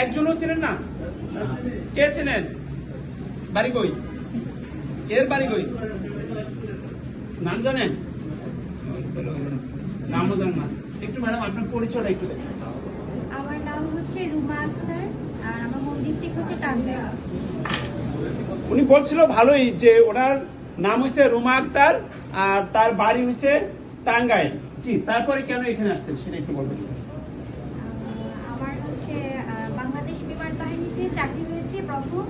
একজনও ছিলেন না? কে ছিলেন? বাড়ি কই? এর বাড়ি কই? নাম জানেন? নামও জানেন না। একটু ম্যাডাম আপনার পরিচয়টা একটু দেখেন। আমার নাম হচ্ছে রুমা আক্তার আর আমার হোম ডিস্ট্রিক্ট হচ্ছে টাঙ্গাইল। উনি বলছিল ভালোই যে ওনার নাম হইছে রুমা আক্তার আর তার বাড়ি হইছে টাঙ্গাইল। জি, তারপরে কেন এখানে আসছেন সেটা একটু বলবেন। আমার হচ্ছে বাংলাদেশ বিমান বাহিনীতে চাকরি হয়েছে প্রথম,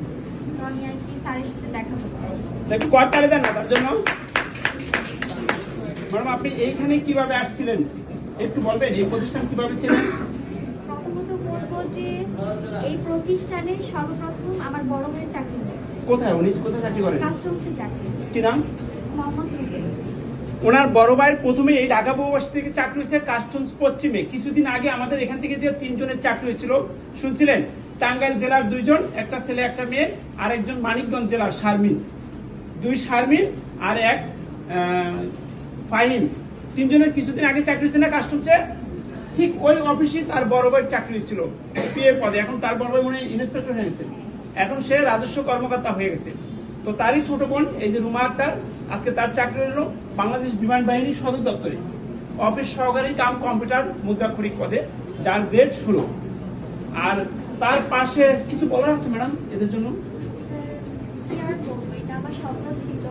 তো আমি আর কি স্যারের সাথে দেখা করতে আসছি। একটু করতালি দেন না তার জন্য। ম্যাডাম আপনি এইখানে কিভাবে আসছিলেন একটু বলবেন, এই প্রতিষ্ঠান কিভাবে ছিলেন? প্রথমত বলবো যে এই প্রতিষ্ঠানে সর্বপ্রথম আমার বড় ভাইয়ের চাকরি হয়েছে। কোথায় উনি কোথায় চাকরি করেন? কাস্টমসে চাকরি। কি নাম? মোহাম্মদ রুবেল। ওনার বড় ভাইয়ের প্রথমে এই ঢাকা বহুবাসী থেকে চাকরি হয়েছে কাস্টমস পশ্চিমে। কিছুদিন আগে আমাদের এখান থেকে যে 3 জনের চাকরি হয়েছিল শুনছিলেন? টাঙ্গাইল জেলার 2 জন, একটা ছেলে একটা মেয়ে, আর একজন মানিকগঞ্জ জেলার শারমিন, 2 শারমিন আর 1 ফাহিম। 3 জনের কিছুদিন আগে চাকরি হয়েছে না কাস্টমসে? ঠিক ওই অফিসে তার বড় ভাইয়ের চাকরি হয়েছিল পিএ পদে। এখন তার বড় ভাই মনে হয় ইন্সপেক্টর হয়ে গেছে, এখন সে রাজস্ব কর্মকর্তা হয়ে গেছে। তো তারই ছোট বোন এই যে রুমা আক্তার, আজকে তার চাকরি হলো বাংলাদেশ বিমান বাহিনীর সদর দপ্তরে অফিস সহকারী কাম কম্পিউটার মুদ্রাক্ষরিক পদে, যার গ্রেড 16। আর তার পাশে কিছু বলার আছে ম্যাডাম এদের জন্য? স্যার কি আর বলবো, এটা আমার স্বপ্ন ছিল,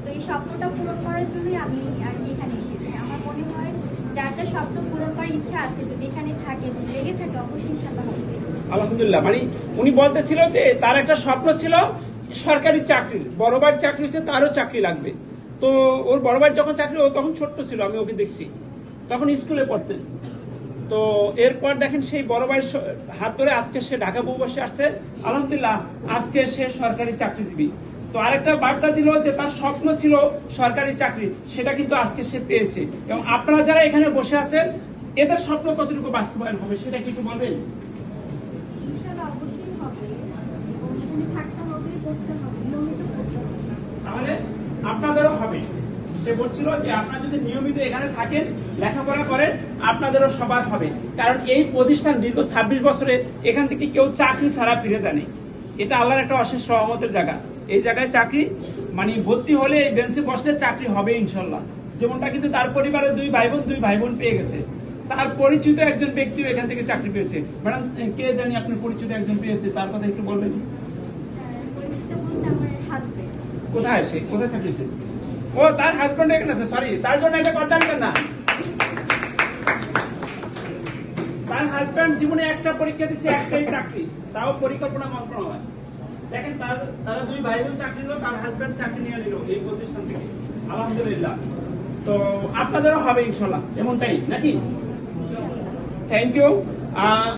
তো এই স্বপ্নটা পূরণ করার জন্যই আমি আর কি এখানে এসেছি। আমার মনে হয় যার যার স্বপ্ন পূরণ করার ইচ্ছা আছে যদি এখানে থাকে লেগে থাকে অবশ্যই ইনশাআল্লাহ হবে। আলহামদুলিল্লাহ। মানে উনি বলতেছিল যে তার একটা স্বপ্ন ছিল সরকারি চাকরি, বড় ভাইয়ের চাকরি হচ্ছে তারও চাকরি লাগবে। তো ওর বড় ভাইয়ের যখন চাকরি, ও তখন ছোট্ট ছিল, আমি ওকে দেখছি তখন স্কুলে পড়তেন। তো এরপর দেখেন সেই বড় ভাইয়ের হাত ধরে আজকে সে ঢাকা বহুবাসী আসছে। আলহামদুলিল্লাহ আজকে সে সরকারি চাকরিজীবী। তো আরেকটা বার্তা দিল যে তার স্বপ্ন ছিল সরকারি চাকরি, সেটা কিন্তু আজকে সে পেয়েছে। এবং আপনারা যারা এখানে বসে আছেন এদের স্বপ্ন কতটুকু বাস্তবায়ন হবে সেটা কি একটু বলবেন? ইনশাআল্লাহ অবশ্যই হবে এবং এখানে থাকতে হবে, পড়তে হবে, নিয়মিত পড়তে হবে। তাহলে আপনাদেরও হবে। সে বলছিল যে আপনারা যদি নিয়মিত এখানে থাকেন, লেখাপড়া করেন, আপনাদেরও সবার হবে। কারণ এই প্রতিষ্ঠান দীর্ঘ 26 বছরে এখান থেকে কেউ চাকরি ছাড়া ফিরে যায়নি। এটা আল্লাহর একটা অশেষ রহমতের জায়গা। এই জায়গায় চাকরি মানে ভর্তি হলে এই বেঞ্চে বসলে চাকরি হবে ইনশাল্লাহ। যেমনটা কিন্তু তার পরিবারের 2 ভাই বোন পেয়ে গেছে। তার পরিচিত একজন ব্যক্তিও এখান থেকে চাকরি পেয়েছে। ম্যাডাম কে জানি আপনার পরিচিত একজন পেয়েছে, তার কথা একটু বলবেন? স্যার পরিচিত বলতে আমার হাজবেন্ড। কোথায় সে কোথায় চাকরি? ও তার হাজবেন্ড এখানে আছে, সরি, তার জন্য একটা কথা বলেন না। তার হাজবেন্ড জীবনে একটা পরীক্ষা দিচ্ছে, একটাই চাকরি, তাও পরিকল্পনা মন্ত্রণালয়। দেখেন তারা 2 ভাই বোন চাকরি নিল, তার হাজবেন্ড চাকরি নিয়ে নিল এই প্রতিষ্ঠান থেকে। আলহামদুলিল্লাহ। তো আপনাদেরও হবে ইনশাল্লাহ এমনটাই নাকি? Thank you.